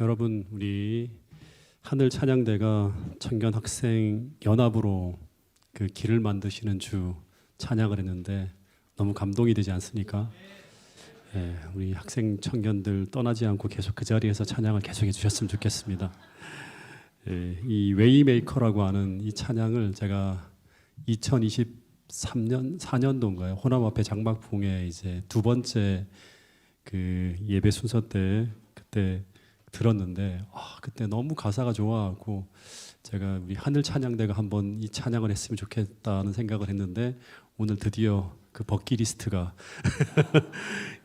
여러분, 우리 하늘 찬양대가 청년 학생 연합으로 그 길을 만드시는 주 찬양을 했는데 너무 감동이 되지 않습니까? 예, 우리 학생 청년들 떠나지 않고 계속 그 자리에서 찬양을 계속해 주셨으면 좋겠습니다. 예, 이 웨이메이커라고 하는 이 찬양을 제가 2023년 4년도인가요? 호남 앞에 장막풍에 이제 두 번째 그 예배 순서 때 그때 들었는데 그때 너무 가사가 좋아하고 제가 우리 하늘 찬양대가 한번 이 찬양을 했으면 좋겠다는 생각을 했는데 오늘 드디어 그 버킷리스트가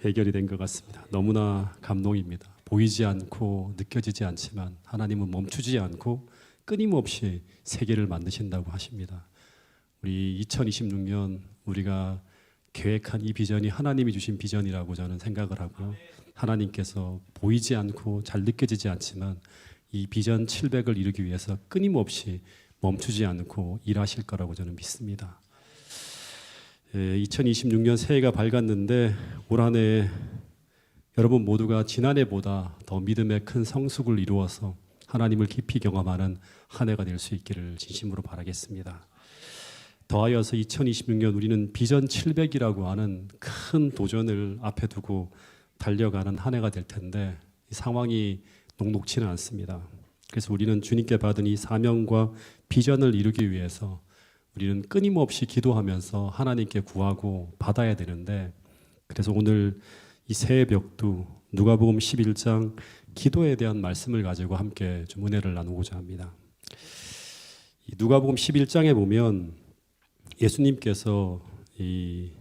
해결이 된 것 같습니다. 너무나 감동입니다. 보이지 않고 느껴지지 않지만 하나님은 멈추지 않고 끊임없이 세계를 만드신다고 하십니다. 우리 2026년 우리가 계획한 이 비전이 하나님이 주신 비전이라고 저는 생각을 하고요. 하나님께서 보이지 않고 잘 느껴지지 않지만 이 비전 700을 이루기 위해서 끊임없이 멈추지 않고 일하실 거라고 저는 믿습니다. 2026년 새해가 밝았는데 올 한 해 여러분 모두가 지난해보다 더 믿음의 큰 성숙을 이루어서 하나님을 깊이 경험하는 한 해가 될 수 있기를 진심으로 바라겠습니다. 더하여서 2026년 우리는 비전 700이라고 하는 큰 도전을 앞에 두고 달려가는 한 해가 될 텐데 이 상황이 녹록치는 않습니다. 그래서 우리는 주님께 받은 이 사명과 비전을 이루기 위해서 우리는 끊임없이 기도하면서 하나님께 구하고 받아야 되는데 그래서 오늘 이 새해 벽두 누가복음 11장 기도에 대한 말씀을 가지고 함께 좀 은혜를 나누고자 합니다. 이 누가복음 11장에 보면 예수님께서 이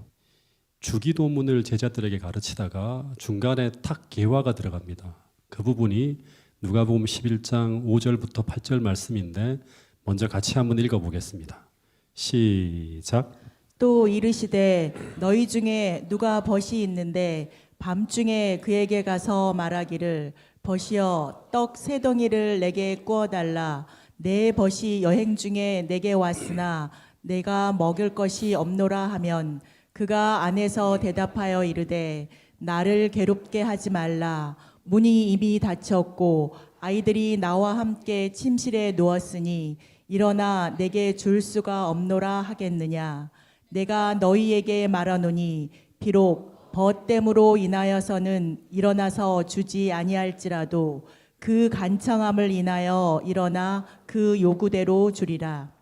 주기도문을 제자들에게 가르치다가 중간에 탁 개화가 들어갑니다. 그 부분이 누가복음 11장 5절부터 8절 말씀인데 먼저 같이 한번 읽어보겠습니다. 시작. 또 이르시되 너희 중에 누가 벗이 있는데 밤중에 그에게 가서 말하기를 벗이여 떡 세 덩이를 내게 구워달라. 내 벗이 여행 중에 내게 왔으나 내가 먹을 것이 없노라 하면 그가 안에서 대답하여 이르되 나를 괴롭게 하지 말라. 문이 이미 닫혔고 아이들이 나와 함께 침실에 누웠으니 일어나 내게 줄 수가 없노라 하겠느냐. 내가 너희에게 말하노니 비록 벗됨으로 인하여서는 일어나서 주지 아니할지라도 그 간청함을 인하여 일어나 그 요구대로 주리라.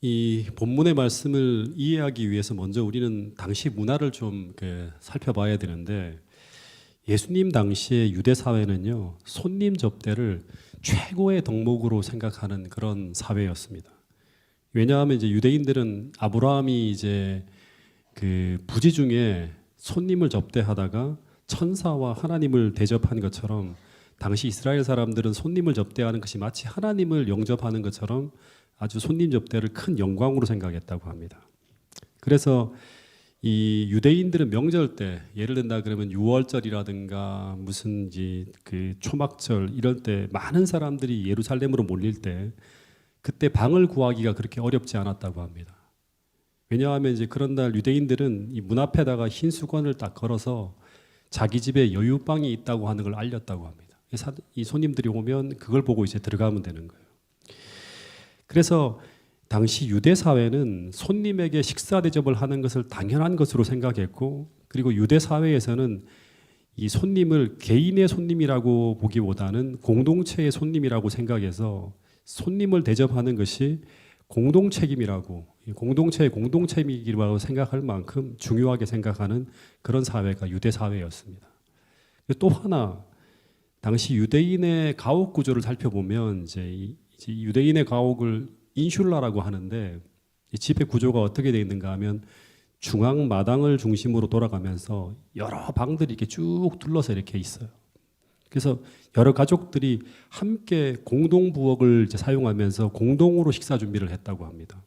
이 본문의 말씀을 이해하기 위해서 먼저 우리는 당시 문화를 좀 살펴봐야 되는데 예수님 당시의 유대 사회는요 손님 접대를 최고의 덕목으로 생각하는 그런 사회였습니다. 왜냐하면 이제 유대인들은 아브라함이 이제 그 부지 중에 손님을 접대하다가 천사와 하나님을 대접한 것처럼 당시 이스라엘 사람들은 손님을 접대하는 것이 마치 하나님을 영접하는 것처럼 아주 손님 접대를 큰 영광으로 생각했다고 합니다. 그래서 이 유대인들은 명절 때 예를 든다 그러면 유월절이라든가 무슨 이제 그 초막절 이럴 때 많은 사람들이 예루살렘으로 몰릴 때 그때 방을 구하기가 그렇게 어렵지 않았다고 합니다. 왜냐하면 이제 그런 날 유대인들은 이 문 앞에다가 흰 수건을 딱 걸어서 자기 집에 여유방이 있다고 하는 걸 알렸다고 합니다. 이 손님들이 오면 그걸 보고 이제 들어가면 되는 거예요. 그래서 당시 유대 사회는 손님에게 식사 대접을 하는 것을 당연한 것으로 생각했고 그리고 유대 사회에서는 이 손님을 개인의 손님이라고 보기보다는 공동체의 손님이라고 생각해서 손님을 대접하는 것이 공동 책임이라고 공동체의 공동 책임이라고 생각할 만큼 중요하게 생각하는 그런 사회가 유대 사회였습니다. 또 하나 당시 유대인의 가옥 구조를 살펴보면 이제 유대인의 가옥을 인슐라라고 하는데 이 집의 구조가 어떻게 되어 있는가 하면 중앙 마당을 중심으로 돌아가면서 여러 방들이 이렇게 쭉 둘러서 이렇게 있어요. 그래서 여러 가족들이 함께 공동 부엌을 이제 사용하면서 공동으로 식사 준비를 했다고 합니다.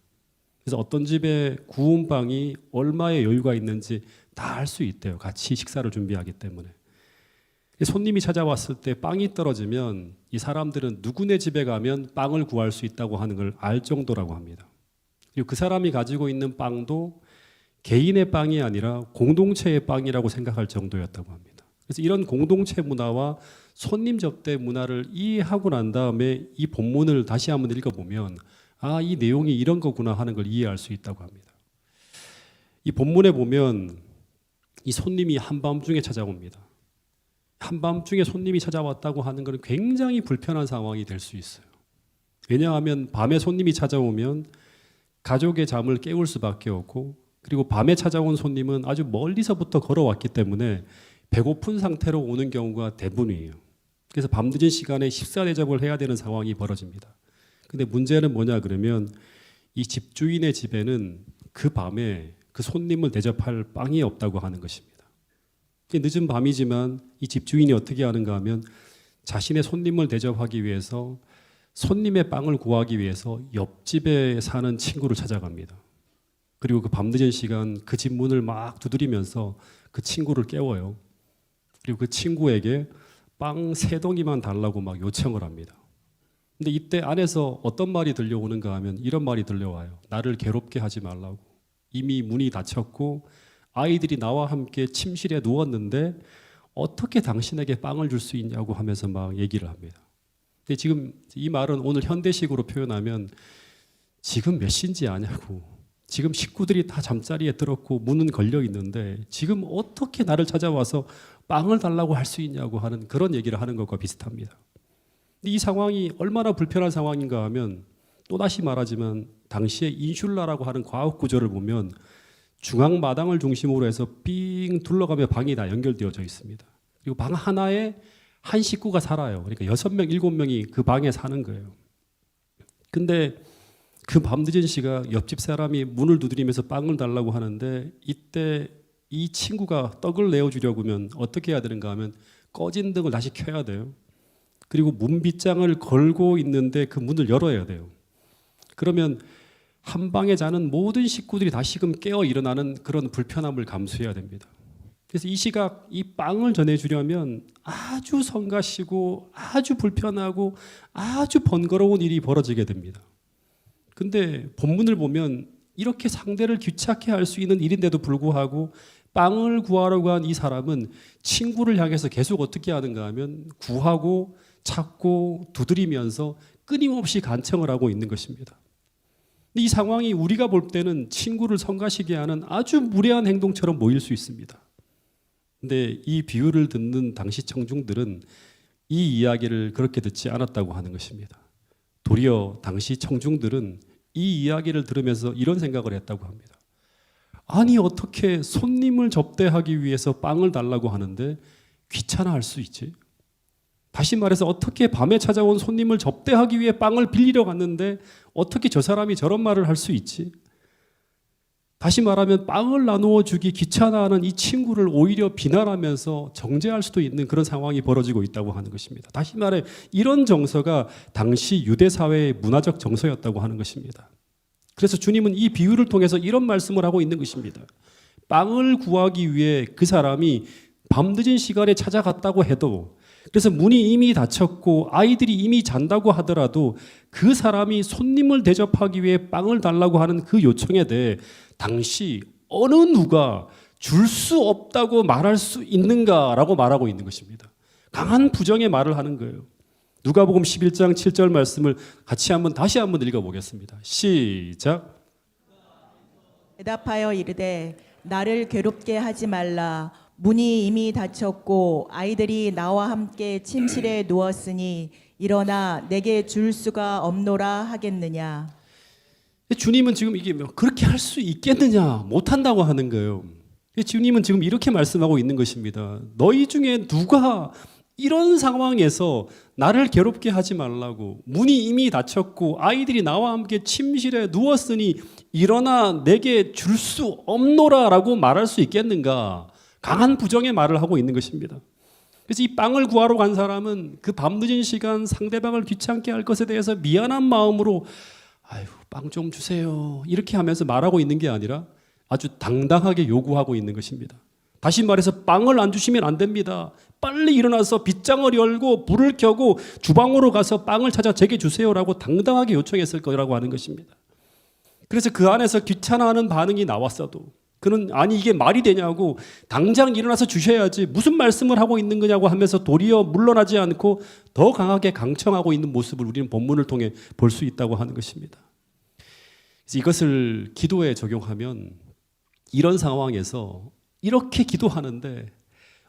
그래서 어떤 집에 구운 빵이 얼마의 여유가 있는지 다 알 수 있대요. 같이 식사를 준비하기 때문에. 손님이 찾아왔을 때 빵이 떨어지면 이 사람들은 누구네 집에 가면 빵을 구할 수 있다고 하는 걸 알 정도라고 합니다. 그리고 그 사람이 가지고 있는 빵도 개인의 빵이 아니라 공동체의 빵이라고 생각할 정도였다고 합니다. 그래서 이런 공동체 문화와 손님 접대 문화를 이해하고 난 다음에 이 본문을 다시 한번 읽어보면 아, 이 내용이 이런 거구나 하는 걸 이해할 수 있다고 합니다. 이 본문에 보면 이 손님이 한밤중에 찾아옵니다. 한밤중에 손님이 찾아왔다고 하는 것은 굉장히 불편한 상황이 될 수 있어요. 왜냐하면 밤에 손님이 찾아오면 가족의 잠을 깨울 수밖에 없고, 그리고 밤에 찾아온 손님은 아주 멀리서부터 걸어왔기 때문에 배고픈 상태로 오는 경우가 대부분이에요. 그래서 밤늦은 시간에 식사 대접을 해야 되는 상황이 벌어집니다. 근데 문제는 뭐냐 그러면 이 집주인의 집에는 그 밤에 그 손님을 대접할 빵이 없다고 하는 것입니다. 늦은 밤이지만 이 집주인이 어떻게 하는가 하면 자신의 손님을 대접하기 위해서 손님의 빵을 구하기 위해서 옆집에 사는 친구를 찾아갑니다. 그리고 그 밤늦은 시간 그 집 문을 막 두드리면서 그 친구를 깨워요. 그리고 그 친구에게 빵 3덩이만 달라고 막 요청을 합니다. 근데 이때 안에서 어떤 말이 들려오는가 하면 이런 말이 들려와요. 나를 괴롭게 하지 말라고. 이미 문이 닫혔고 아이들이 나와 함께 침실에 누웠는데 어떻게 당신에게 빵을 줄 수 있냐고 하면서 막 얘기를 합니다. 근데 지금 이 말은 오늘 현대식으로 표현하면 지금 몇 시인지 아냐고, 지금 식구들이 다 잠자리에 들었고 문은 걸려 있는데 지금 어떻게 나를 찾아와서 빵을 달라고 할 수 있냐고 하는 그런 얘기를 하는 것과 비슷합니다. 이 상황이 얼마나 불편한 상황인가 하면 또다시 말하지만 당시에 인슐라라고 하는 과학 구조를 보면 중앙 마당을 중심으로 해서 삥 둘러가며 방이 다 연결되어져 있습니다. 그리고 방 하나에 한 식구가 살아요. 그러니까 6명, 7명이 그 방에 사는 거예요. 근데 그 밤늦은 시각 옆집 사람이 문을 두드리면서 빵을 달라고 하는데 이때 이 친구가 떡을 내어주려고 하면 어떻게 해야 되는가 하면 꺼진 등을 다시 켜야 돼요. 그리고 문빗장을 걸고 있는데 그 문을 열어야 돼요. 그러면 한 방에 자는 모든 식구들이 다시금 깨어 일어나는 그런 불편함을 감수해야 됩니다. 그래서 이 시각 이 빵을 전해주려면 아주 성가시고 아주 불편하고 아주 번거로운 일이 벌어지게 됩니다. 근데 본문을 보면 이렇게 상대를 귀찮게 할 수 있는 일인데도 불구하고 빵을 구하려고 한 이 사람은 친구를 향해서 계속 어떻게 하는가 하면 구하고 찾고 두드리면서 끊임없이 간청을 하고 있는 것입니다. 이 상황이 우리가 볼 때는 친구를 성가시게 하는 아주 무례한 행동처럼 보일 수 있습니다. 근데 이 비유를 듣는 당시 청중들은 이 이야기를 그렇게 듣지 않았다고 하는 것입니다. 도리어 당시 청중들은 이 이야기를 들으면서 이런 생각을 했다고 합니다. 아니 어떻게 손님을 접대하기 위해서 빵을 달라고 하는데 귀찮아할 수 있지? 다시 말해서 어떻게 밤에 찾아온 손님을 접대하기 위해 빵을 빌리러 갔는데 어떻게 저 사람이 저런 말을 할 수 있지? 다시 말하면 빵을 나누어 주기 귀찮아하는 이 친구를 오히려 비난하면서 정죄할 수도 있는 그런 상황이 벌어지고 있다고 하는 것입니다. 다시 말해 이런 정서가 당시 유대 사회의 문화적 정서였다고 하는 것입니다. 그래서 주님은 이 비유를 통해서 이런 말씀을 하고 있는 것입니다. 빵을 구하기 위해 그 사람이 밤늦은 시간에 찾아갔다고 해도, 그래서 문이 이미 닫혔고 아이들이 이미 잔다고 하더라도 그 사람이 손님을 대접하기 위해 빵을 달라고 하는 그 요청에 대해 당시 어느 누가 줄 수 없다고 말할 수 있는가라고 말하고 있는 것입니다. 강한 부정의 말을 하는 거예요. 누가복음 11장 7절 말씀을 같이 다시 한번 읽어보겠습니다. 시작. 대답하여 이르되 나를 괴롭게 하지 말라. 문이 이미 닫혔고 아이들이 나와 함께 침실에 누웠으니 일어나 내게 줄 수가 없노라 하겠느냐. 주님은 지금 이게 그렇게 할 수 있겠느냐, 못한다고 하는 거예요. 주님은 지금 이렇게 말씀하고 있는 것입니다. 너희 중에 누가 이런 상황에서 나를 괴롭게 하지 말라고, 문이 이미 닫혔고 아이들이 나와 함께 침실에 누웠으니 일어나 내게 줄 수 없노라라고 말할 수 있겠는가? 강한 부정의 말을 하고 있는 것입니다. 그래서 이 빵을 구하러 간 사람은 그 밤늦은 시간 상대방을 귀찮게 할 것에 대해서 미안한 마음으로 아유, 빵 좀 주세요 이렇게 하면서 말하고 있는 게 아니라 아주 당당하게 요구하고 있는 것입니다. 다시 말해서 빵을 안 주시면 안 됩니다. 빨리 일어나서 빗장을 열고 불을 켜고 주방으로 가서 빵을 찾아 제게 주세요라고 당당하게 요청했을 거라고 하는 것입니다. 그래서 그 안에서 귀찮아하는 반응이 나왔어도, 그는 아니 이게 말이 되냐고 당장 일어나서 주셔야지 무슨 말씀을 하고 있는 거냐고 하면서 도리어 물러나지 않고 더 강하게 강청하고 있는 모습을 우리는 본문을 통해 볼 수 있다고 하는 것입니다. 그래서 이것을 기도에 적용하면 이런 상황에서 이렇게 기도하는데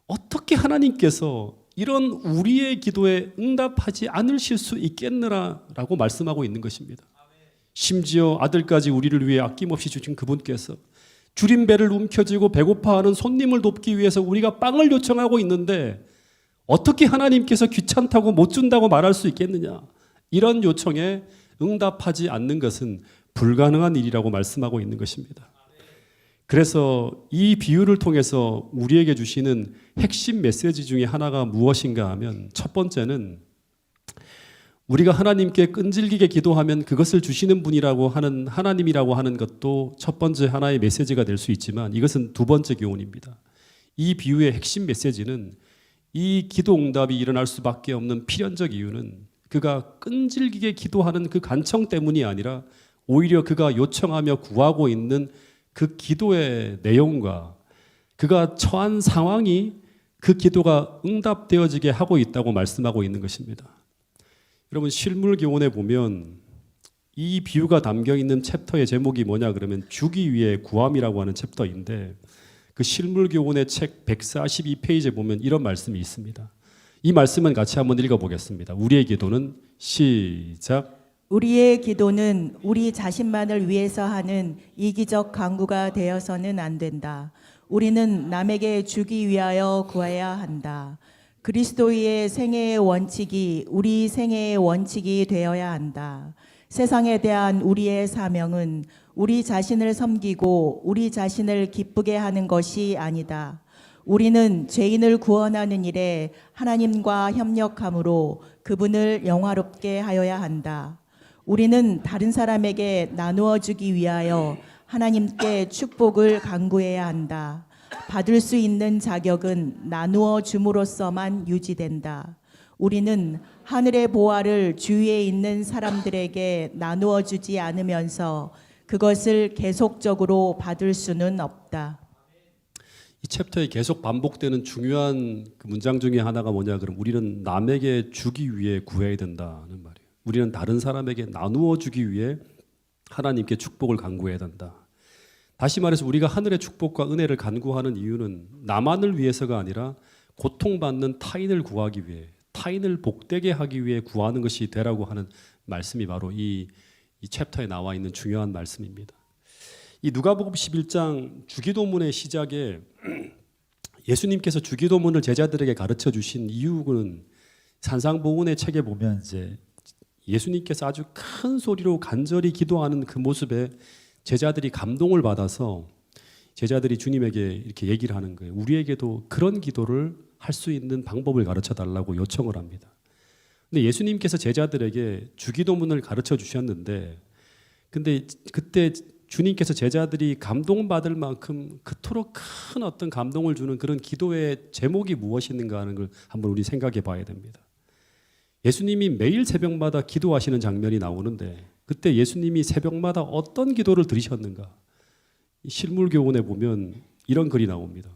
어떻게 하나님께서 이런 우리의 기도에 응답하지 않으실 수 있겠느라라고 말씀하고 있는 것입니다. 심지어 아들까지 우리를 위해 아낌없이 주신 그분께서 줄인 배를 움켜쥐고 배고파하는 손님을 돕기 위해서 우리가 빵을 요청하고 있는데 어떻게 하나님께서 귀찮다고 못 준다고 말할 수 있겠느냐. 이런 요청에 응답하지 않는 것은 불가능한 일이라고 말씀하고 있는 것입니다. 그래서 이 비유를 통해서 우리에게 주시는 핵심 메시지 중에 하나가 무엇인가 하면 첫 번째는 우리가 하나님께 끈질기게 기도하면 그것을 주시는 분이라고 하는 하나님이라고 하는 것도 첫 번째 하나의 메시지가 될 수 있지만 이것은 두 번째 교훈입니다. 이 비유의 핵심 메시지는 이 기도 응답이 일어날 수밖에 없는 필연적 이유는 그가 끈질기게 기도하는 그 간청 때문이 아니라 오히려 그가 요청하며 구하고 있는 그 기도의 내용과 그가 처한 상황이 그 기도가 응답되어지게 하고 있다고 말씀하고 있는 것입니다. 여러분 실물교훈에 보면 이 비유가 담겨 있는 챕터의 제목이 뭐냐 그러면 주기 위해 구함이라고 하는 챕터인데 그 실물교훈의 책 142페이지에 보면 이런 말씀이 있습니다. 이 말씀은 같이 한번 읽어보겠습니다. 우리의 기도는 시작. 우리의 기도는 우리 자신만을 위해서 하는 이기적 간구가 되어서는 안 된다. 우리는 남에게 주기 위하여 구해야 한다. 그리스도의 생애의 원칙이 우리 생애의 원칙이 되어야 한다. 세상에 대한 우리의 사명은 우리 자신을 섬기고 우리 자신을 기쁘게 하는 것이 아니다. 우리는 죄인을 구원하는 일에 하나님과 협력함으로 그분을 영화롭게 하여야 한다. 우리는 다른 사람에게 나누어 주기 위하여 하나님께 축복을 간구해야 한다. 받을 수 있는 자격은 나누어 줌으로써만 유지된다. 우리는 하늘의 보화를 주위에 있는 사람들에게 나누어 주지 않으면서 그것을 계속적으로 받을 수는 없다. 이 챕터에 계속 반복되는 중요한 그 문장 중에 하나가 뭐냐 그럼 우리는 남에게 주기 위해 구해야 된다는 말이에요. 우리는 다른 사람에게 나누어 주기 위해 하나님께 축복을 간구해야 된다. 다시 말해서 우리가 하늘의 축복과 은혜를 간구하는 이유는 나만을 위해서가 아니라 고통받는 타인을 구하기 위해 타인을 복되게 하기 위해 구하는 것이 되라고 하는 말씀이 바로 이 챕터에 나와 있는 중요한 말씀입니다. 이 누가복음 11장 주기도문의 시작에 예수님께서 주기도문을 제자들에게 가르쳐 주신 이유는 산상보훈의 책에 보면 이제 예수님께서 아주 큰 소리로 간절히 기도하는 그 모습에 제자들이 감동을 받아서 제자들이 주님에게 이렇게 얘기를 하는 거예요. 우리에게도 그런 기도를 할 수 있는 방법을 가르쳐 달라고 요청을 합니다. 근데 예수님께서 제자들에게 주기도문을 가르쳐 주셨는데 근데 그때 주님께서 제자들이 감동받을 만큼 그토록 큰 어떤 감동을 주는 그런 기도의 제목이 무엇인가 하는 걸 한번 우리 생각해 봐야 됩니다. 예수님이 매일 새벽마다 기도하시는 장면이 나오는데 그때 예수님이 새벽마다 어떤 기도를 드리셨는가? 실물교훈에 보면 이런 글이 나옵니다.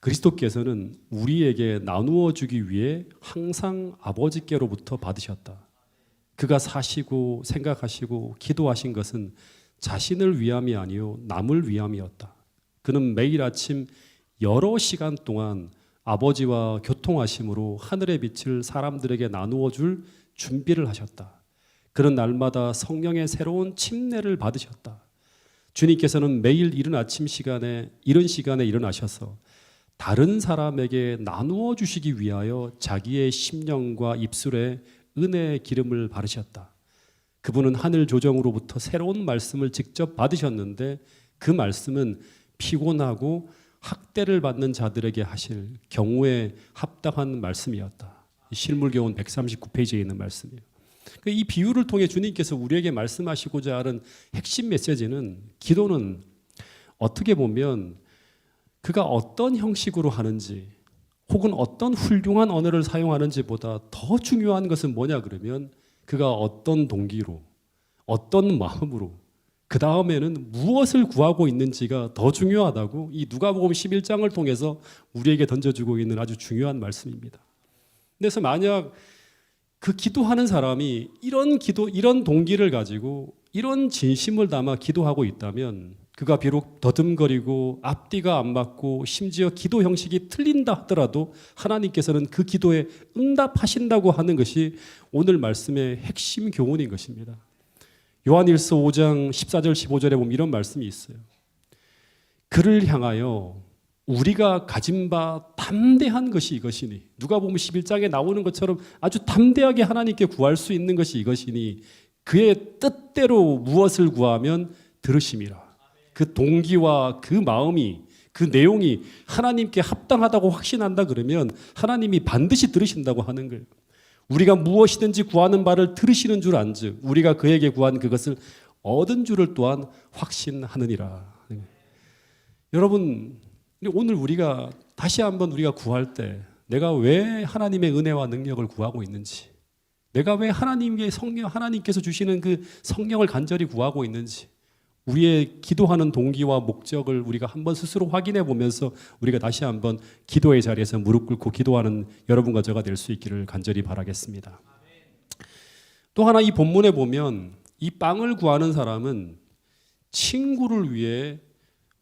그리스도께서는 우리에게 나누어 주기 위해 항상 아버지께로부터 받으셨다. 그가 사시고 생각하시고 기도하신 것은 자신을 위함이 아니요 남을 위함이었다. 그는 매일 아침 여러 시간 동안 아버지와 교통하심으로 하늘의 빛을 사람들에게 나누어 줄 준비를 하셨다. 그는 날마다 성령의 새로운 침례를 받으셨다. 주님께서는 매일 이른 아침 시간에 이른 시간에 일어나셔서 다른 사람에게 나누어 주시기 위하여 자기의 심령과 입술에 은혜의 기름을 바르셨다. 그분은 하늘 조정으로부터 새로운 말씀을 직접 받으셨는데 그 말씀은 피곤하고 학대를 받는 자들에게 하실 경우에 합당한 말씀이었다. 실물교훈 139페이지에 있는 말씀이에요. 이 비유를 통해 주님께서 우리에게 말씀하시고자 하는 핵심 메시지는 기도는 어떻게 보면 그가 어떤 형식으로 하는지 혹은 어떤 훌륭한 언어를 사용하는지보다 더 중요한 것은 뭐냐 그러면 그가 어떤 동기로 어떤 마음으로 그 다음에는 무엇을 구하고 있는지가 더 중요하다고 이 누가복음 11장을 통해서 우리에게 던져주고 있는 아주 중요한 말씀입니다. 그래서 만약 그 기도하는 사람이 이런 동기를 가지고 이런 진심을 담아 기도하고 있다면 그가 비록 더듬거리고 앞뒤가 안 맞고 심지어 기도 형식이 틀린다 하더라도 하나님께서는 그 기도에 응답하신다고 하는 것이 오늘 말씀의 핵심 교훈인 것입니다. 요한일서 5장 14절 15절에 보면 이런 말씀이 있어요. 그를 향하여 우리가 가진 바 담대한 것이 이것이니, 누가복음 11장에 나오는 것처럼 아주 담대하게 하나님께 구할 수 있는 것이 이것이니 그의 뜻대로 무엇을 구하면 들으심이라. 그 동기와 그 마음이, 그 내용이 하나님께 합당하다고 확신한다 그러면 하나님이 반드시 들으신다고 하는 거예요. 우리가 무엇이든지 구하는 바를 들으시는 줄 안즉 우리가 그에게 구한 그것을 얻은 줄을 또한 확신하느니라. 여러분, 오늘 우리가 다시 한번 우리가 구할 때 내가 왜 하나님의 은혜와 능력을 구하고 있는지, 내가 왜 하나님의 성령, 하나님께서 주시는 그 성령을 간절히 구하고 있는지, 우리의 기도하는 동기와 목적을 우리가 한번 스스로 확인해 보면서 우리가 다시 한번 기도의 자리에서 무릎 꿇고 기도하는 여러분과 저가 될 수 있기를 간절히 바라겠습니다. 또 하나 이 본문에 보면 이 빵을 구하는 사람은 친구를 위해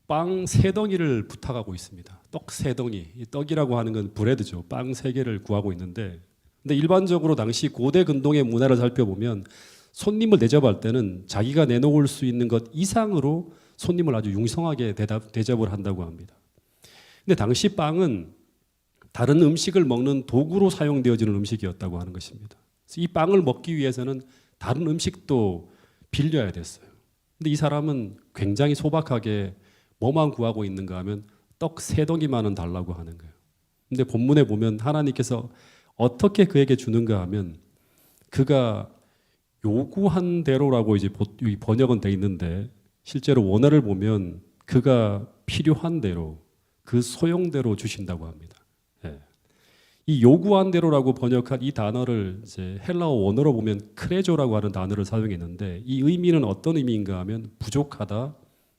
빵 3덩이를 부탁하고 있습니다. 떡 3덩이. 이 떡이라고 하는 건 브레드죠. 빵 3개를 구하고 있는데, 근데 일반적으로 당시 고대 근동의 문화를 살펴보면 손님을 대접할 때는 자기가 내놓을 수 있는 것 이상으로 손님을 아주 융성하게 대접을 한다고 합니다. 근데 당시 빵은 다른 음식을 먹는 도구로 사용되어지는 음식이었다고 하는 것입니다. 그래서 이 빵을 먹기 위해서는 다른 음식도 빌려야 됐어요. 근데 이 사람은 굉장히 소박하게 뭐만 구하고 있는가 하면 떡 3덩이만은 달라고 하는 거예요. 근데 본문에 보면 하나님께서 어떻게 그에게 주는가 하면 그가 요구한 대로라고 이제 번역은 돼 있는데 실제로 원어를 보면 그가 필요한 대로 그 소용대로 주신다고 합니다. 예. 이 요구한 대로라고 번역한 이 단어를 이제 헬라어 원어로 보면 크레조라고 하는 단어를 사용했는데 이 의미는 어떤 의미인가 하면 부족하다,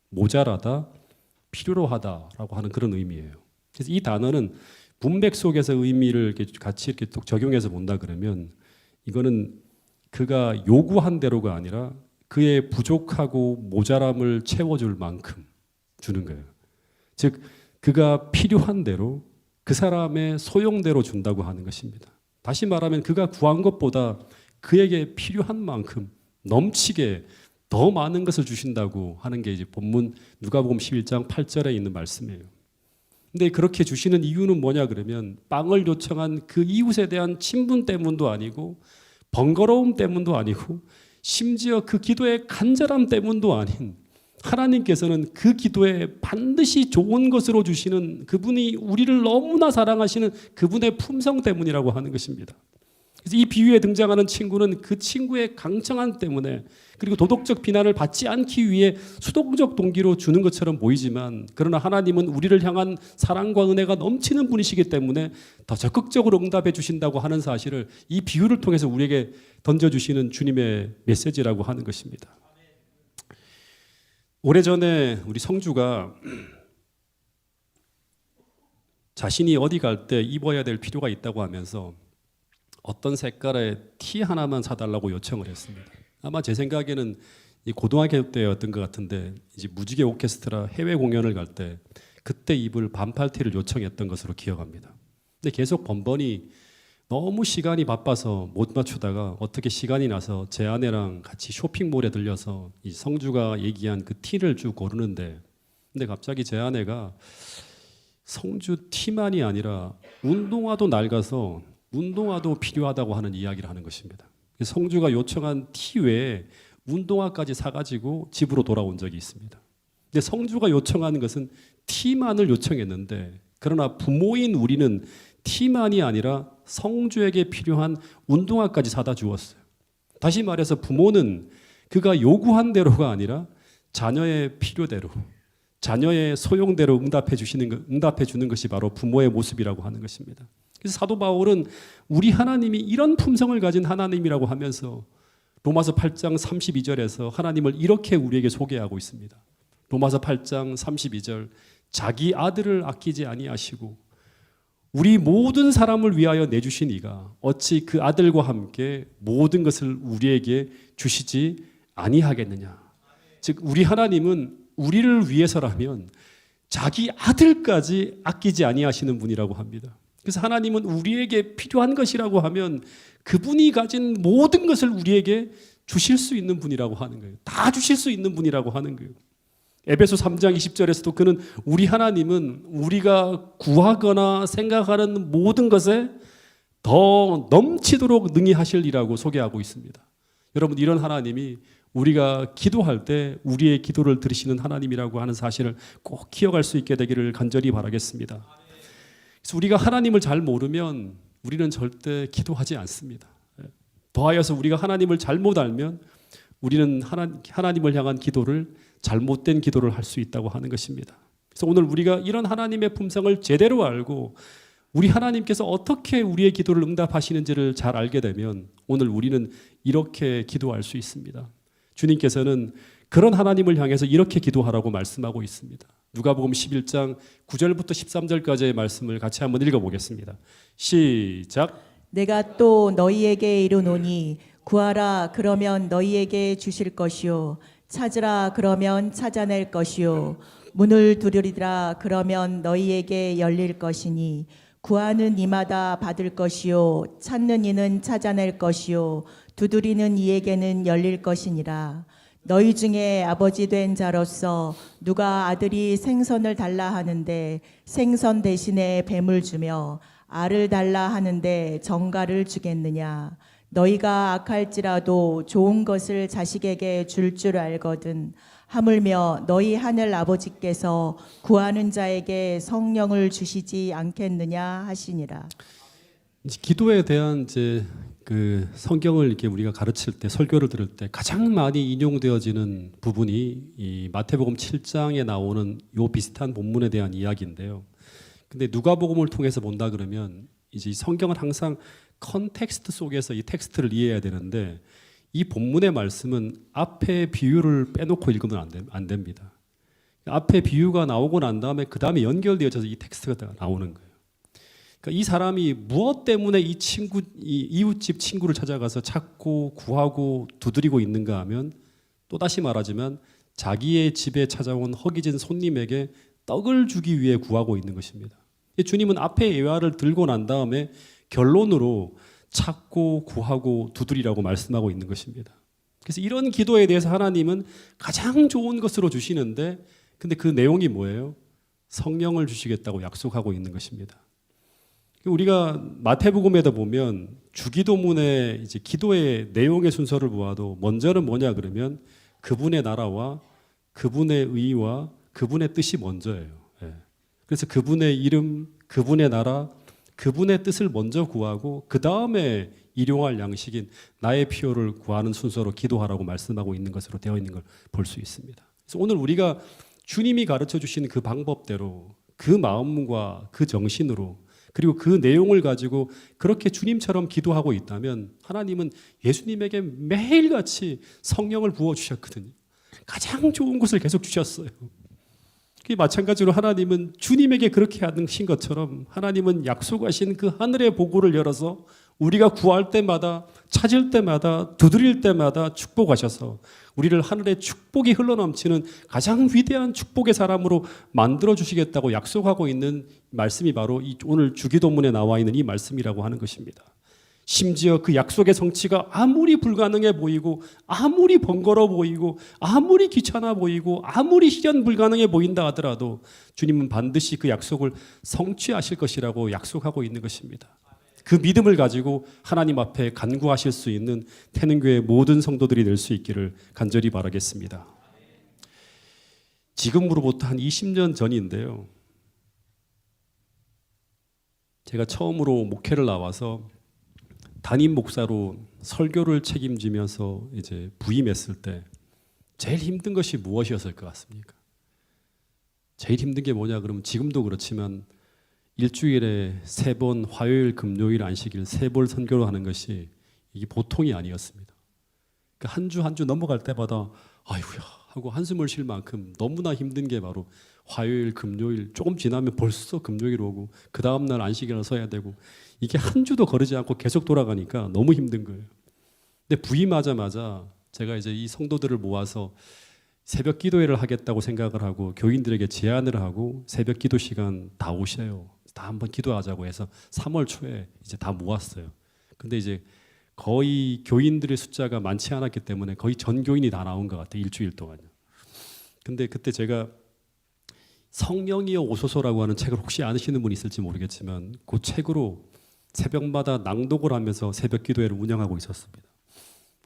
모자라다, 필요로 하다라고 하는 그런 의미예요. 그래서 이 단어는 문맥 속에서 의미를 이렇게 같이 이렇게 또 적용해서 본다 그러면 이거는 그가 요구한 대로가 아니라 그의 부족하고 모자람을 채워줄 만큼 주는 거예요. 즉 그가 필요한 대로 그 사람의 소용대로 준다고 하는 것입니다. 다시 말하면 그가 구한 것보다 그에게 필요한 만큼 넘치게 더 많은 것을 주신다고 하는 게 이제 본문 누가복음 11장 8절에 있는 말씀이에요. 근데 그렇게 주시는 이유는 뭐냐 그러면 빵을 요청한 그 이웃에 대한 친분 때문도 아니고 번거로움 때문도 아니고 심지어 그 기도의 간절함 때문도 아닌 하나님께서는 그 기도에 반드시 좋은 것으로 주시는 그분이 우리를 너무나 사랑하시는 그분의 품성 때문이라고 하는 것입니다. 그래서 이 비유에 등장하는 친구는 그 친구의 강청함 때문에 그리고 도덕적 비난을 받지 않기 위해 수동적 동기로 주는 것처럼 보이지만 그러나 하나님은 우리를 향한 사랑과 은혜가 넘치는 분이시기 때문에 더 적극적으로 응답해 주신다고 하는 사실을 이 비유를 통해서 우리에게 던져주시는 주님의 메시지라고 하는 것입니다. 오래전에 우리 성주가 자신이 어디 갈 때 입어야 될 필요가 있다고 하면서 어떤 색깔의 티 하나만 사달라고 요청을 했습니다. 아마 제 생각에는 고등학교 때였던 것 같은데 이제 무지개 오케스트라 해외 공연을 갈 때 그때 입을 반팔티를 요청했던 것으로 기억합니다. 근데 계속 번번이 너무 시간이 바빠서 못 맞추다가 어떻게 시간이 나서 제 아내랑 같이 쇼핑몰에 들려서 이 성주가 얘기한 그 티를 쭉 고르는데 근데 갑자기 제 아내가 성주 티만이 아니라 운동화도 낡아서 운동화도 필요하다고 하는 이야기를 하는 것입니다. 성주가 요청한 티 외에 운동화까지 사가지고 집으로 돌아온 적이 있습니다. 근데 성주가 요청하는 것은 티만을 요청했는데 그러나 부모인 우리는 티만이 아니라 성주에게 필요한 운동화까지 사다 주었어요. 다시 말해서 부모는 그가 요구한 대로가 아니라 자녀의 필요대로, 자녀의 소용대로 응답해 주는 것이 바로 부모의 모습이라고 하는 것입니다. 그래서 사도 바울은 우리 하나님이 이런 품성을 가진 하나님이라고 하면서 로마서 8장 32절에서 하나님을 이렇게 우리에게 소개하고 있습니다. 로마서 8장 32절 자기 아들을 아끼지 아니하시고 우리 모든 사람을 위하여 내주신 이가 어찌 그 아들과 함께 모든 것을 우리에게 주시지 아니하겠느냐. 즉 우리 하나님은 우리를 위해서라면 자기 아들까지 아끼지 아니하시는 분이라고 합니다. 그래서 하나님은 우리에게 필요한 것이라고 하면 그분이 가진 모든 것을 우리에게 주실 수 있는 분이라고 하는 거예요. 다 주실 수 있는 분이라고 하는 거예요. 에베소 3장 20절에서도 그는 우리 하나님은 우리가 구하거나 생각하는 모든 것에 더 넘치도록 능히 하실이라고 소개하고 있습니다. 여러분 이런 하나님이 우리가 기도할 때 우리의 기도를 들으시는 하나님이라고 하는 사실을 꼭 기억할 수 있게 되기를 간절히 바라겠습니다. 그래서 우리가 하나님을 잘 모르면 우리는 절대 기도하지 않습니다. 더하여서 우리가 하나님을 잘못 알면 우리는 하나님을 향한 기도를 잘못된 기도를 할 수 있다고 하는 것입니다. 그래서 오늘 우리가 이런 하나님의 품성을 제대로 알고 우리 하나님께서 어떻게 우리의 기도를 응답하시는지를 잘 알게 되면 오늘 우리는 이렇게 기도할 수 있습니다. 주님께서는 그런 하나님을 향해서 이렇게 기도하라고 말씀하고 있습니다. 누가복음 11장 9절부터 13절까지의 말씀을 같이 한번 읽어보겠습니다. 시작. 내가 또 너희에게 이르노니 구하라 그러면 너희에게 주실 것이요 찾으라 그러면 찾아낼 것이요 문을 두드리라 그러면 너희에게 열릴 것이니 구하는 이마다 받을 것이요 찾는 이는 찾아낼 것이요 두드리는 이에게는 열릴 것이니라. 너희 중에 아버지 된 자로서 누가 아들이 생선을 달라 하는데 생선 대신에 뱀을 주며 알을 달라 하는데 정갈을 주겠느냐. 너희가 악할지라도 좋은 것을 자식에게 줄 줄 알거든. 하물며 너희 하늘 아버지께서 구하는 자에게 성령을 주시지 않겠느냐 하시니라. 기도에 대한 그 성경을 이렇게 우리가 가르칠 때 설교를 들을 때 가장 많이 인용되어지는 부분이 이 마태복음 7장에 나오는 요 비슷한 본문에 대한 이야기인데요. 근데 누가복음을 통해서 본다 그러면 이제 이 성경은 항상 컨텍스트 속에서 이 텍스트를 이해해야 되는데 이 본문의 말씀은 앞에 비유를 빼놓고 읽으면 안 됩니다. 앞에 비유가 나오고 난 다음에 그 다음에 연결되어져서 이 텍스트가 나오는 거예요. 그러니까 이 사람이 무엇 때문에 이 이웃집 친구를 찾아가서 찾고 구하고 두드리고 있는가 하면 또다시 말하지만 자기의 집에 찾아온 허기진 손님에게 떡을 주기 위해 구하고 있는 것입니다. 주님은 앞에 예화를 들고 난 다음에 결론으로 찾고 구하고 두드리라고 말씀하고 있는 것입니다. 그래서 이런 기도에 대해서 하나님은 가장 좋은 것으로 주시는데 근데 그 내용이 뭐예요? 성령을 주시겠다고 약속하고 있는 것입니다. 우리가 마태복음에도 보면 주기도문의 이제 기도의 내용의 순서를 보아도 먼저는 뭐냐 그러면 그분의 나라와 그분의 의와 그분의 뜻이 먼저예요. 그래서 그분의 이름, 그분의 나라, 그분의 뜻을 먼저 구하고 그 다음에 일용할 양식인 나의 필요를 구하는 순서로 기도하라고 말씀하고 있는 것으로 되어 있는 걸 볼 수 있습니다. 그래서 오늘 우리가 주님이 가르쳐 주신 그 방법대로 그 마음과 그 정신으로 그리고 그 내용을 가지고 그렇게 주님처럼 기도하고 있다면 하나님은 예수님에게 매일같이 성령을 부어주셨거든요. 가장 좋은 것을 계속 주셨어요. 마찬가지로 하나님은 주님에게 그렇게 하신 것처럼 하나님은 약속하신 그 하늘의 보고를 열어서 우리가 구할 때마다 찾을 때마다 두드릴 때마다 축복하셔서 우리를 하늘의 축복이 흘러넘치는 가장 위대한 축복의 사람으로 만들어 주시겠다고 약속하고 있는 말씀이 바로 오늘 주기도문에 나와 있는 이 말씀이라고 하는 것입니다. 심지어 그 약속의 성취가 아무리 불가능해 보이고 아무리 번거로워 보이고 아무리 귀찮아 보이고 아무리 실현 불가능해 보인다 하더라도 주님은 반드시 그 약속을 성취하실 것이라고 약속하고 있는 것입니다. 그 믿음을 가지고 하나님 앞에 간구하실 수 있는 태능교회 모든 성도들이 될 수 있기를 간절히 바라겠습니다. 지금으로부터 한 20년 전인데요. 제가 처음으로 목회를 나와서 담임 목사로 설교를 책임지면서 이제 부임했을 때 제일 힘든 것이 무엇이었을 것 같습니까? 제일 힘든 게 뭐냐 그러면 지금도 그렇지만 일주일에 3번 화요일, 금요일, 안식일 3번 선교를 하는 것이 이게 보통이 아니었습니다. 한 주 한 주 넘어갈 때마다 아이고야 하고 한숨을 쉴 만큼 너무나 힘든 게 바로 화요일, 금요일 조금 지나면 벌써 금요일 오고 그 다음 날 안식일을 서야 되고 이게 한 주도 거르지 않고 계속 돌아가니까 너무 힘든 거예요. 근데 부임하자마자 제가 이제 이 성도들을 모아서 새벽 기도회를 하겠다고 생각을 하고 교인들에게 제안을 하고 새벽 기도 시간 다 오셔요. 다 한번 기도하자고 해서 3월 초에 이제 다 모았어요. 근데 이제 거의 교인들의 숫자가 많지 않았기 때문에 거의 전 교인이 다 나온 것 같아요. 일주일 동안요. 근데 그때 제가 성령이여 오소서라고 하는 책을 혹시 아시는 분이 있을지 모르겠지만 그 책으로 새벽마다 낭독을 하면서 새벽 기도회를 운영하고 있었습니다.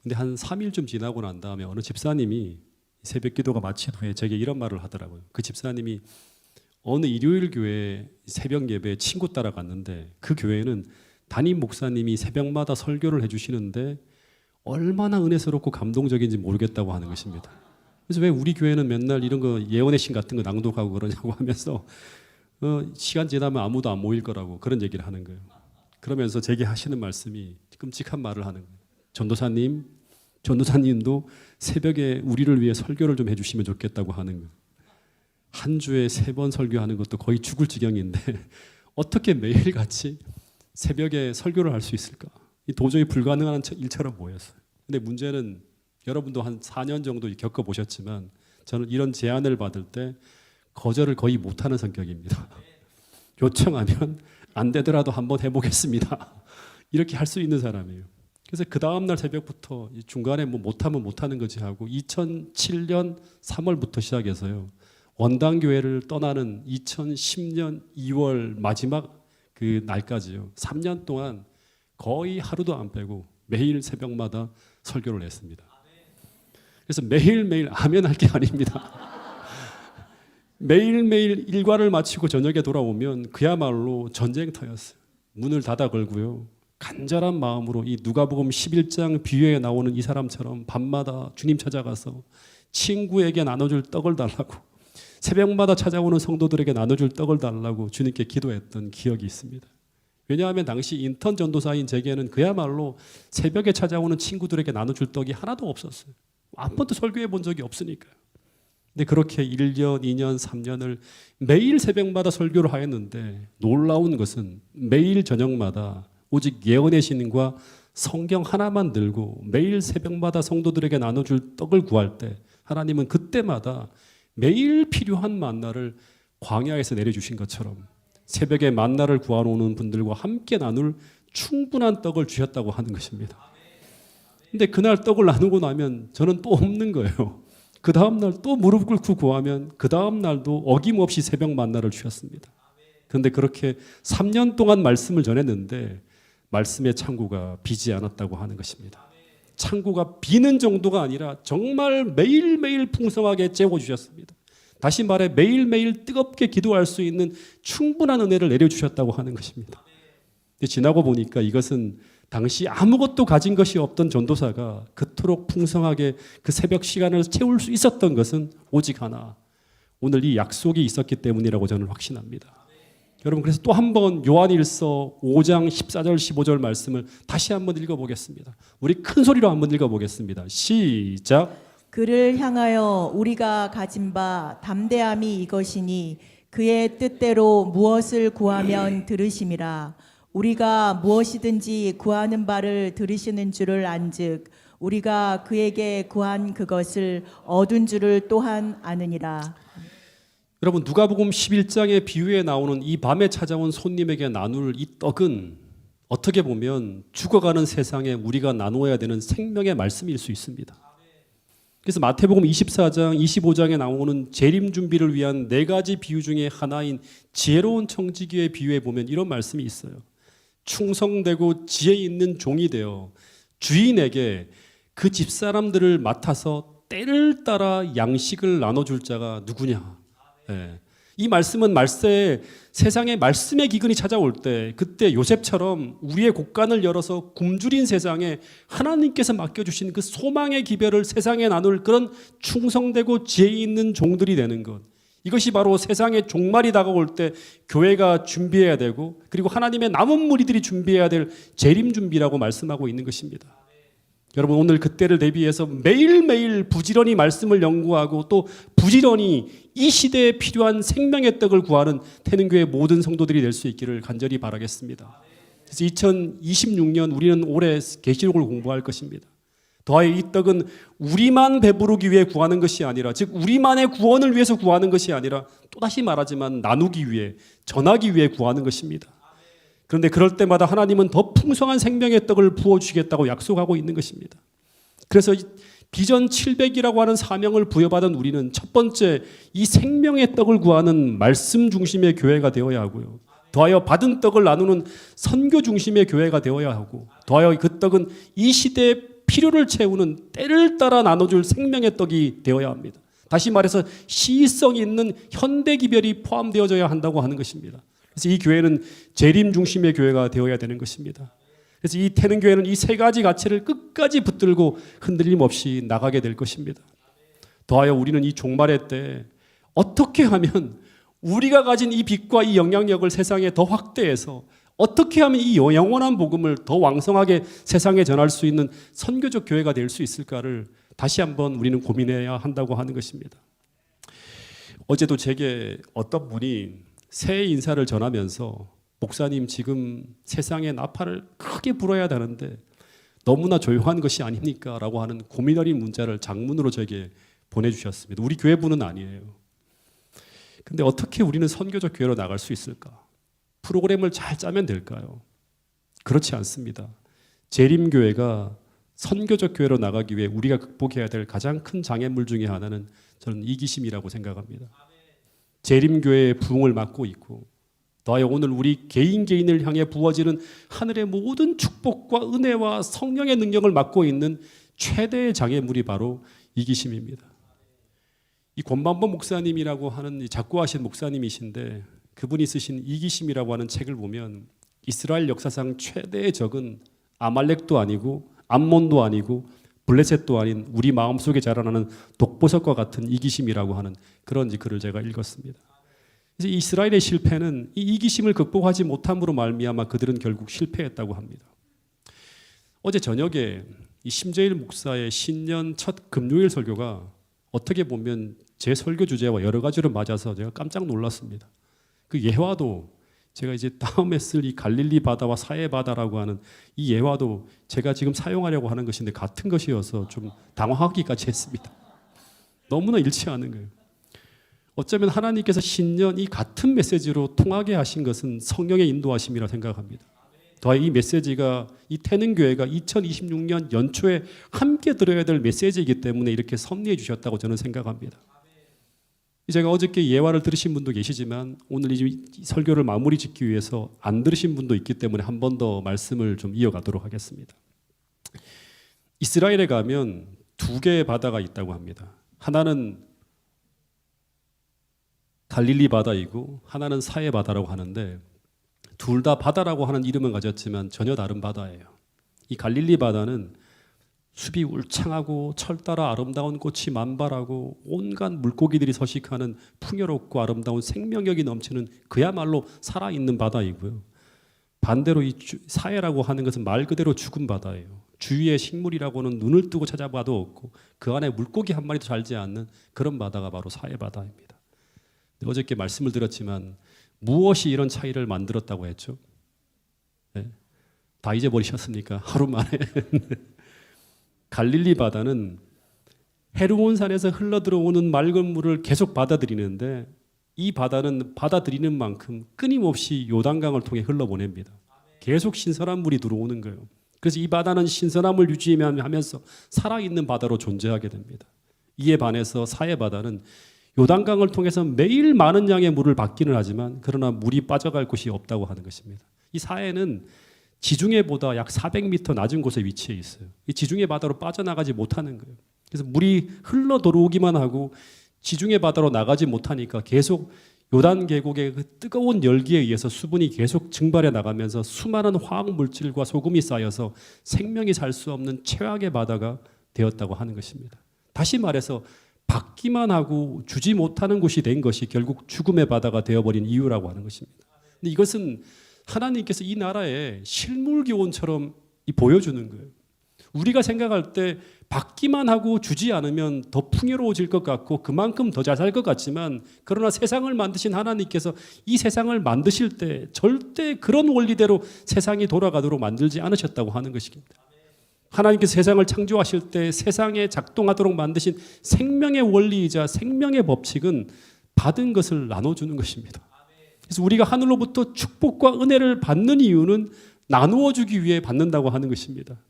근데 한 3일쯤 지나고 난 다음에 어느 집사님이 새벽 기도가 마친 후에 제게 이런 말을 하더라고요. 그 집사님이 어느 일요일 교회 새벽 예배에 친구 따라 갔는데 그 교회는 담임 목사님이 새벽마다 설교를 해주시는데 얼마나 은혜스럽고 감동적인지 모르겠다고 하는 것입니다. 그래서 왜 우리 교회는 맨날 이런 거 예언의 신 같은 거 낭독하고 그러냐고 하면서 시간 지나면 아무도 안 모일 거라고 그런 얘기를 하는 거예요. 그러면서 제게 하시는 말씀이 끔찍한 말을 하는 거예요. 전도사님도 새벽에 우리를 위해 설교를 좀 해주시면 좋겠다고 하는 거예요. 한 주에 3번 설교하는 것도 거의 죽을 지경인데 어떻게 매일같이 새벽에 설교를 할 수 있을까? 도저히 불가능한 일처럼 보였어요. 근데 문제는 여러분도 한 4년 정도 겪어보셨지만 저는 이런 제안을 받을 때 거절을 거의 못하는 성격입니다. 요청하면 안 되더라도 한번 해보겠습니다. 이렇게 할 수 있는 사람이에요. 그래서 그 다음날 새벽부터 중간에 뭐 못하면 못하는 거지 하고 2007년 3월부터 시작해서요. 원당교회를 떠나는 2010년 2월 마지막 그 날까지요. 3년 동안 거의 하루도 안 빼고 매일 새벽마다 설교를 했습니다. 그래서 매일매일 아멘 할 게 아닙니다. 매일매일 일과를 마치고 저녁에 돌아오면 그야말로 전쟁터였어요. 문을 닫아 걸고요. 간절한 마음으로 이 누가복음 11장 비유에 나오는 이 사람처럼 밤마다 주님 찾아가서 친구에게 나눠줄 떡을 달라고 새벽마다 찾아오는 성도들에게 나눠줄 떡을 달라고 주님께 기도했던 기억이 있습니다. 왜냐하면 당시 인턴 전도사인 제게는 그야말로 새벽에 찾아오는 친구들에게 나눠줄 떡이 하나도 없었어요. 한 번도 설교해 본 적이 없으니까요. 근데 그렇게 1년, 2년, 3년을 매일 새벽마다 설교를 하였는데 놀라운 것은 매일 저녁마다 오직 예언의 신과 성경 하나만 들고 매일 새벽마다 성도들에게 나눠줄 떡을 구할 때 하나님은 그때마다 매일 필요한 만나를 광야에서 내려주신 것처럼 새벽에 만나를 구하러 오는 분들과 함께 나눌 충분한 떡을 주셨다고 하는 것입니다. 근데 그날 떡을 나누고 나면 저는 또 없는 거예요. 그 다음날 또 무릎 꿇고 구하면 그 다음날도 어김없이 새벽 만나를 주셨습니다. 그런데 그렇게 3년 동안 말씀을 전했는데 말씀의 창고가 비지 않았다고 하는 것입니다. 창고가 비는 정도가 아니라 정말 매일매일 풍성하게 채워주셨습니다. 다시 말해 매일매일 뜨겁게 기도할 수 있는 충분한 은혜를 내려주셨다고 하는 것입니다. 근데 지나고 보니까 이것은 당시 아무것도 가진 것이 없던 전도사가 그토록 풍성하게 그 새벽 시간을 채울 수 있었던 것은 오직 하나, 오늘 이 약속이 있었기 때문이라고 저는 확신합니다. 여러분, 그래서 또 한 번 요한일서 5장 14절 15절 말씀을 다시 한번 읽어보겠습니다. 우리 큰 소리로 한번 읽어보겠습니다. 시작. 그를 향하여 우리가 가진 바 담대함이 이것이니 그의 뜻대로 무엇을 구하면 들으심이라. 우리가 무엇이든지 구하는 바를 들으시는 줄을 안즉 우리가 그에게 구한 그것을 얻은 줄을 또한 아느니라. 여러분, 누가복음 11장의 비유에 나오는 이 밤에 찾아온 손님에게 나눌 이 떡은 어떻게 보면 죽어가는 세상에 우리가 나누어야 되는 생명의 말씀일 수 있습니다. 그래서 마태복음 24장 25장에 나오는 재림 준비를 위한 4가지 비유 중에 하나인 지혜로운 청지기의 비유에 보면 이런 말씀이 있어요. 충성되고 지혜 있는 종이 되어 주인에게 그 집사람들을 맡아서 때를 따라 양식을 나눠줄 자가 누구냐. 네. 이 말씀은 말세에 세상에 말씀의 기근이 찾아올 때 그때 요셉처럼 우리의 곳간을 열어서 굶주린 세상에 하나님께서 맡겨주신 그 소망의 기별을 세상에 나눌 그런 충성되고 지혜 있는 종들이 되는 것, 이것이 바로 세상의 종말이 다가올 때 교회가 준비해야 되고 그리고 하나님의 남은 무리들이 준비해야 될 재림 준비라고 말씀하고 있는 것입니다. 여러분 오늘 그때를 대비해서 매일매일 부지런히 말씀을 연구하고 또 부지런히 이 시대에 필요한 생명의 떡을 구하는 태능교회 모든 성도들이 될 수 있기를 간절히 바라겠습니다. 그래서 2026년 우리는 올해 계시록을 공부할 것입니다. 더하여 이 떡은 우리만 배부르기 위해 구하는 것이 아니라, 즉 우리만의 구원을 위해서 구하는 것이 아니라, 또다시 말하지만 나누기 위해, 전하기 위해 구하는 것입니다. 그런데 그럴 때마다 하나님은 더 풍성한 생명의 떡을 부어주시겠다고 약속하고 있는 것입니다. 그래서 비전 700이라고 하는 사명을 부여받은 우리는 첫 번째 이 생명의 떡을 구하는 말씀 중심의 교회가 되어야 하고요. 더하여 받은 떡을 나누는 선교 중심의 교회가 되어야 하고, 더하여 그 떡은 이 시대의 필요를 채우는 때를 따라 나눠줄 생명의 떡이 되어야 합니다. 다시 말해서 시의성 있는 현대 기별이 포함되어져야 한다고 하는 것입니다. 그래서 이 교회는 재림 중심의 교회가 되어야 되는 것입니다. 그래서 이 태능교회는 이 세 가지 가치를 끝까지 붙들고 흔들림 없이 나가게 될 것입니다. 더하여 우리는 이 종말의 때 어떻게 하면 우리가 가진 이 빛과 이 영향력을 세상에 더 확대해서 어떻게 하면 이 영원한 복음을 더 왕성하게 세상에 전할 수 있는 선교적 교회가 될 수 있을까를 다시 한번 우리는 고민해야 한다고 하는 것입니다. 어제도 제게 어떤 분이 새해 인사를 전하면서 목사님 지금 세상에 나팔을 크게 불어야 되는데 너무나 조용한 것이 아닙니까? 라고 하는 고민 어린 문자를 장문으로 저에게 보내주셨습니다. 우리 교회분은 아니에요. 근데 어떻게 우리는 선교적 교회로 나갈 수 있을까? 프로그램을 잘 짜면 될까요? 그렇지 않습니다. 재림교회가 선교적 교회로 나가기 위해 우리가 극복해야 될 가장 큰 장애물 중에 하나는 저는 이기심이라고 생각합니다. 재림교회의 부흥을 맡고 있고, 더하여 오늘 우리 개인을 향해 부어지는 하늘의 모든 축복과 은혜와 성령의 능력을 맡고 있는 최대의 장애물이 바로 이기심입니다. 이 권반범 목사님이라고 하는 작고하신 목사님이신데, 그분이 쓰신 이기심이라고 하는 책을 보면 이스라엘 역사상 최대의 적은 아말렉도 아니고 암몬도 아니고 블레셋도 아닌 우리 마음속에 자라나는 독보석과 같은 이기심이라고 하는 그런 글을 제가 읽었습니다. 그래서 이스라엘의 실패는 이 이기심을 극복하지 못함으로 말미암아 그들은 결국 실패했다고 합니다. 어제 저녁에 이 심재일 목사의 신년 첫 금요일 설교가 어떻게 보면 제 설교 주제와 여러 가지로 맞아서 제가 깜짝 놀랐습니다. 그 예화도 제가 이제 다음에 쓸 이 갈릴리 바다와 사해 바다라고 하는 이 예화도 제가 지금 사용하려고 하는 것인데 같은 것이어서 좀 당황하기까지 했습니다. 너무나 일치하는 거예요. 어쩌면 하나님께서 신년 이 같은 메시지로 통하게 하신 것은 성령의 인도하심이라 생각합니다. 더해 이 메시지가 이 태능교회가 2026년 연초에 함께 들어야 될 메시지이기 때문에 이렇게 섭리해 주셨다고 저는 생각합니다. 제가 어저께 예화를 들으신 분도 계시지만 오늘 이 설교를 마무리 짓기 위해서 안 들으신 분도 있기 때문에 한 번 더 말씀을 좀 이어가도록 하겠습니다. 이스라엘에 가면 두 개의 바다가 있다고 합니다. 하나는 갈릴리 바다이고 하나는 사해 바다라고 하는데, 둘 다 바다라고 하는 이름은 가졌지만 전혀 다른 바다예요. 이 갈릴리 바다는 숲이 울창하고 철따라 아름다운 꽃이 만발하고 온갖 물고기들이 서식하는 풍요롭고 아름다운 생명력이 넘치는 그야말로 살아있는 바다이고요. 반대로 이 사해라고 하는 것은 말 그대로 죽은 바다예요. 주위의 식물이라고는 눈을 뜨고 찾아봐도 없고 그 안에 물고기 한 마리도 살지 않는 그런 바다가 바로 사해 바다입니다. 어저께 말씀을 드렸지만 무엇이 이런 차이를 만들었다고 했죠? 네? 다 잊어버리셨습니까? 하루 만에. 갈릴리 바다는 헤르몬산에서 흘러들어오는 맑은 물을 계속 받아들이는데, 이 바다는 받아들이는 만큼 끊임없이 요단강을 통해 흘러보냅니다. 계속 신선한 물이 들어오는 거예요. 그래서 이 바다는 신선함을 유지하면서 살아있는 바다로 존재하게 됩니다. 이에 반해서 사해 바다는 요단강을 통해서 매일 많은 양의 물을 받기는 하지만 그러나 물이 빠져갈 곳이 없다고 하는 것입니다. 이 사해는 지중해보다 약 400m 낮은 곳에 위치해 있어요. 이 지중해 바다로 빠져나가지 못하는 거예요. 그래서 물이 흘러 들어오기만 하고 지중해 바다로 나가지 못하니까 계속 요단 계곡의 그 뜨거운 열기에 의해서 수분이 계속 증발해 나가면서 수많은 화학 물질과 소금이 쌓여서 생명이 살 수 없는 최악의 바다가 되었다고 하는 것입니다. 다시 말해서 받기만 하고 주지 못하는 곳이 된 것이 결국 죽음의 바다가 되어버린 이유라고 하는 것입니다. 근데 이것은 하나님께서 이 나라에 실물교훈처럼 보여주는 거예요. 우리가 생각할 때 받기만 하고 주지 않으면 더 풍요로워질 것 같고 그만큼 더 잘 살 것 같지만, 그러나 세상을 만드신 하나님께서 이 세상을 만드실 때 절대 그런 원리대로 세상이 돌아가도록 만들지 않으셨다고 하는 것입니다. 하나님께서 세상을 창조하실 때 세상에 작동하도록 만드신 생명의 원리이자 생명의 법칙은 받은 것을 나눠주는 것입니다. 그래서 우리가 하늘로부터 축복과 은혜를 받는 이유는 나누어 주기 위해 받는다고 하는 것입니다.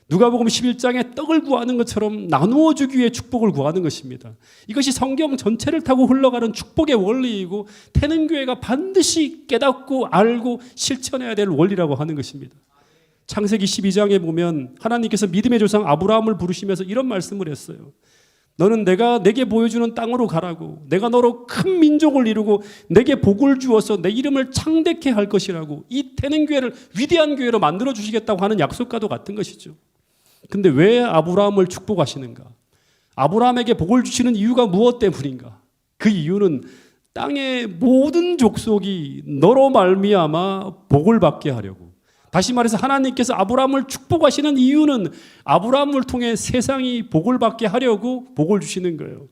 누가복음 11장에 떡을 구하는 것처럼 나누어 주기 위해 축복을 구하는 것입니다. 이것이 성경 전체를 타고 흘러가는 축복의 원리이고 태능교회가 반드시 깨닫고 알고 실천해야 될 원리라고 하는 것입니다. 창세기 12장에 보면 하나님께서 믿음의 조상 아브라함을 부르시면서 이런 말씀을 했어요. 너는 내가 내게 보여주는 땅으로 가라고, 내가 너로 큰 민족을 이루고 내게 복을 주어서 내 이름을 창대케 할 것이라고, 이 태능교회를 위대한 교회로 만들어 주시겠다고 하는 약속과도 같은 것이죠. 근데 왜 아브라함을 축복하시는가? 아브라함에게 복을 주시는 이유가 무엇 때문인가? 그 이유는 땅의 모든 족속이 너로 말미암아 복을 받게 하려고. 다시 말해서 하나님께서 아브라함을 축복하시는 이유는 아브라함을 통해 세상이 복을 받게 하려고 복을 주시는 거예요.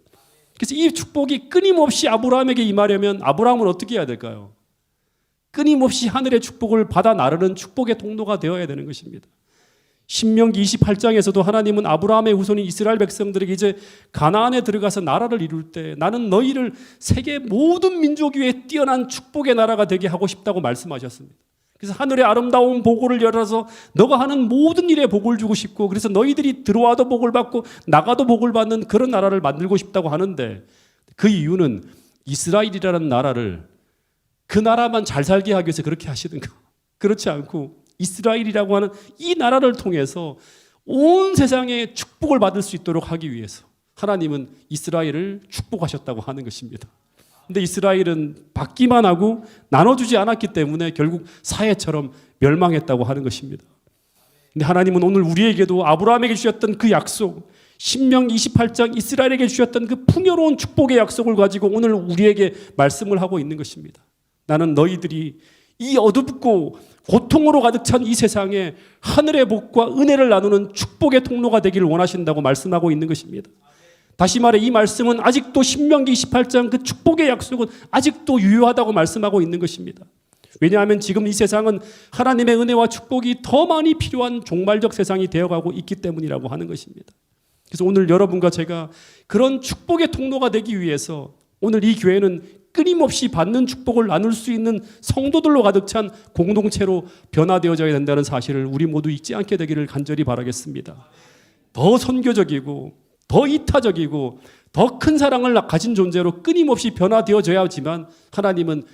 그래서 이 축복이 끊임없이 아브라함에게 임하려면 아브라함은 어떻게 해야 될까요? 끊임없이 하늘의 축복을 받아 나르는 축복의 통로가 되어야 되는 것입니다. 신명기 28장에서도 하나님은 아브라함의 후손인 이스라엘 백성들에게 이제 가나안에 들어가서 나라를 이룰 때 나는 너희를 세계 모든 민족 위에 뛰어난 축복의 나라가 되게 하고 싶다고 말씀하셨습니다. 그래서 하늘의 아름다운 보고를 열어서 너가 하는 모든 일에 복을 주고 싶고, 그래서 너희들이 들어와도 복을 받고 나가도 복을 받는 그런 나라를 만들고 싶다고 하는데, 그 이유는 이스라엘이라는 나라를 그 나라만 잘 살게 하기 위해서 그렇게 하시는 거. 그렇지 않고 이스라엘이라고 하는 이 나라를 통해서 온 세상에 축복을 받을 수 있도록 하기 위해서 하나님은 이스라엘을 축복하셨다고 하는 것입니다. 근데 이스라엘은 받기만 하고 나눠주지 않았기 때문에 결국 사해처럼 멸망했다고 하는 것입니다. 근데 하나님은 오늘 우리에게도 아브라함에게 주셨던 그 약속, 신명기 28장 이스라엘에게 주셨던 그 풍요로운 축복의 약속을 가지고 오늘 우리에게 말씀을 하고 있는 것입니다. 나는 너희들이 이 어둡고 고통으로 가득 찬 이 세상에 하늘의 복과 은혜를 나누는 축복의 통로가 되기를 원하신다고 말씀하고 있는 것입니다. 다시 말해 이 말씀은 아직도 신명기 28장 그 축복의 약속은 아직도 유효하다고 말씀하고 있는 것입니다. 왜냐하면 지금 이 세상은 하나님의 은혜와 축복이 더 많이 필요한 종말적 세상이 되어가고 있기 때문이라고 하는 것입니다. 그래서 오늘 여러분과 제가 그런 축복의 통로가 되기 위해서 오늘 이 교회는 끊임없이 받는 축복을 나눌 수 있는 성도들로 가득 찬 공동체로 변화되어져야 된다는 사실을 우리 모두 잊지 않게 되기를 간절히 바라겠습니다. 더 선교적이고 더 이타적이고 더 큰 사랑을 가진 존재로 끊임없이 변화되어져야지만 하나님은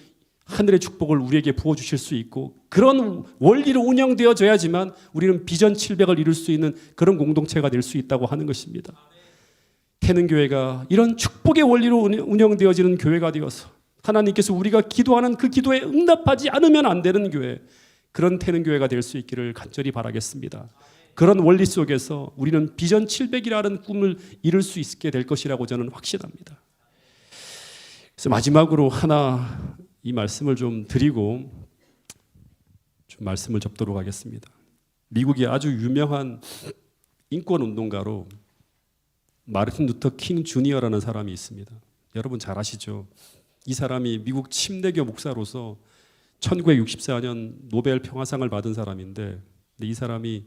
하늘의 축복을 우리에게 부어주실 수 있고, 그런 원리로 운영되어져야지만 우리는 비전 700을 이룰 수 있는 그런 공동체가 될 수 있다고 하는 것입니다. 태능교회가 이런 축복의 원리로 운영되어지는 교회가 되어서 하나님께서 우리가 기도하는 그 기도에 응답하지 않으면 안 되는 교회, 그런 태능교회가 될 수 있기를 간절히 바라겠습니다. 그런 원리 속에서 우리는 비전 700이라는 꿈을 이룰 수 있게 될 것이라고 저는 확신합니다. 그래서 마지막으로 하나 이 말씀을 좀 드리고 좀 말씀을 접도록 하겠습니다. 미국의 아주 유명한 인권운동가로 마르틴 루터 킹 주니어라는 사람이 있습니다. 여러분 잘 아시죠? 이 사람이 미국 침례교 목사로서 1964년 노벨 평화상을 받은 사람인데, 이 사람이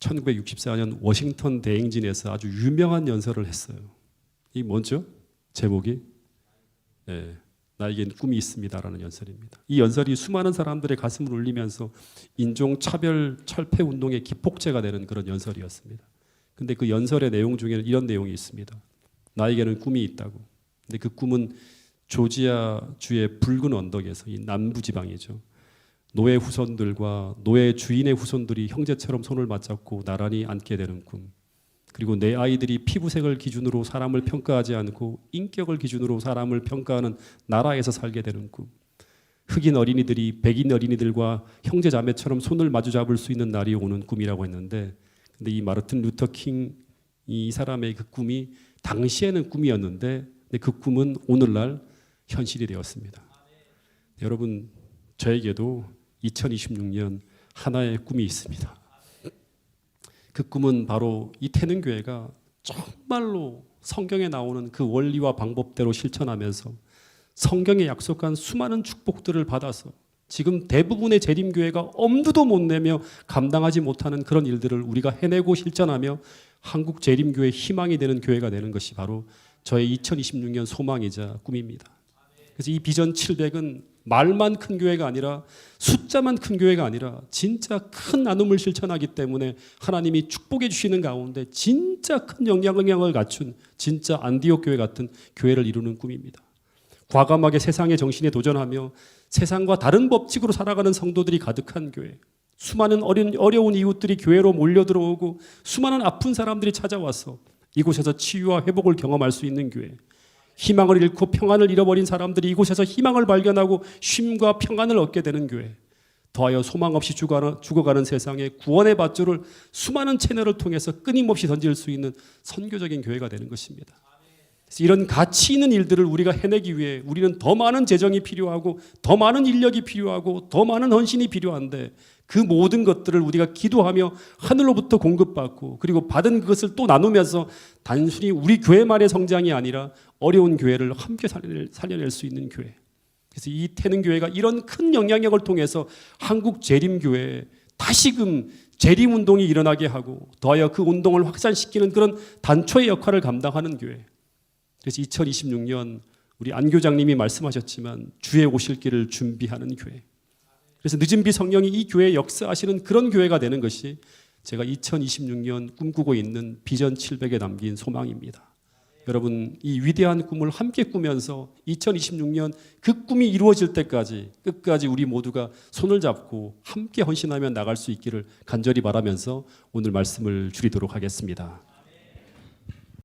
1964년 워싱턴 대행진에서 아주 유명한 연설을 했어요. 이 뭐죠? 제목이 나에겐 꿈이 있습니다라는 연설입니다. 이 연설이 수많은 사람들의 가슴을 울리면서 인종차별 철폐 운동의 기폭제가 되는 그런 연설이었습니다. 근데 그 연설의 내용 중에는 이런 내용이 있습니다. 나에게는 꿈이 있다고. 근데 그 꿈은 조지아주의 붉은 언덕에서, 이 남부 지방이죠, 노예 후손들과 노예 주인의 후손들이 형제처럼 손을 맞잡고 나란히 앉게 되는 꿈. 그리고 내 아이들이 피부색을 기준으로 사람을 평가하지 않고 인격을 기준으로 사람을 평가하는 나라에서 살게 되는 꿈. 흑인 어린이들이 백인 어린이들과 형제 자매처럼 손을 마주 잡을 수 있는 날이 오는 꿈이라고 했는데, 근데 이 마르틴 루터 킹 이 사람의 그 꿈이 당시에는 꿈이었는데 그 꿈은 오늘날 현실이 되었습니다. 여러분, 저에게도 2026년 하나의 꿈이 있습니다. 그 꿈은 바로 이 태능교회가 정말로 성경에 나오는 그 원리와 방법대로 실천하면서 성경에 약속한 수많은 축복들을 받아서 지금 대부분의 재림교회가 엄두도 못 내며 감당하지 못하는 그런 일들을 우리가 해내고 실천하며 한국 재림교회의 희망이 되는 교회가 되는 것이 바로 저의 2026년 소망이자 꿈입니다. 그래서 이 비전 700은 말만 큰 교회가 아니라 숫자만 큰 교회가 아니라 진짜 큰 나눔을 실천하기 때문에 하나님이 축복해 주시는 가운데 진짜 큰 영향력을 갖춘 진짜 안디옥 교회 같은 교회를 이루는 꿈입니다. 과감하게 세상의 정신에 도전하며 세상과 다른 법칙으로 살아가는 성도들이 가득한 교회, 수많은 어려운 이웃들이 교회로 몰려들어오고 수많은 아픈 사람들이 찾아와서 이곳에서 치유와 회복을 경험할 수 있는 교회, 희망을 잃고 평안을 잃어버린 사람들이 이곳에서 희망을 발견하고 쉼과 평안을 얻게 되는 교회, 더하여 소망 없이 죽어가는 세상에 구원의 밧줄을 수많은 채널을 통해서 끊임없이 던질 수 있는 선교적인 교회가 되는 것입니다. 그래서 이런 가치 있는 일들을 우리가 해내기 위해 우리는 더 많은 재정이 필요하고 더 많은 인력이 필요하고 더 많은 헌신이 필요한데 그 모든 것들을 우리가 기도하며 하늘로부터 공급받고 그리고 받은 그것을 또 나누면서 단순히 우리 교회만의 성장이 아니라 어려운 교회를 함께 살려낼 수 있는 교회. 그래서 이 태능교회가 이런 큰 영향력을 통해서 한국 재림교회에 다시금 재림운동이 일어나게 하고 더하여 그 운동을 확산시키는 그런 단초의 역할을 감당하는 교회. 그래서 2026년 우리 안 교장님이 말씀하셨지만 주의 오실 길을 준비하는 교회. 그래서 늦은 비 성령이 이 교회에 역사하시는 그런 교회가 되는 것이 제가 2026년 꿈꾸고 있는 비전 700에 담긴 소망입니다. 여러분 이 위대한 꿈을 함께 꾸면서 2026년 그 꿈이 이루어질 때까지 끝까지 우리 모두가 손을 잡고 함께 헌신하며 나갈 수 있기를 간절히 바라면서 오늘 말씀을 줄이도록 하겠습니다.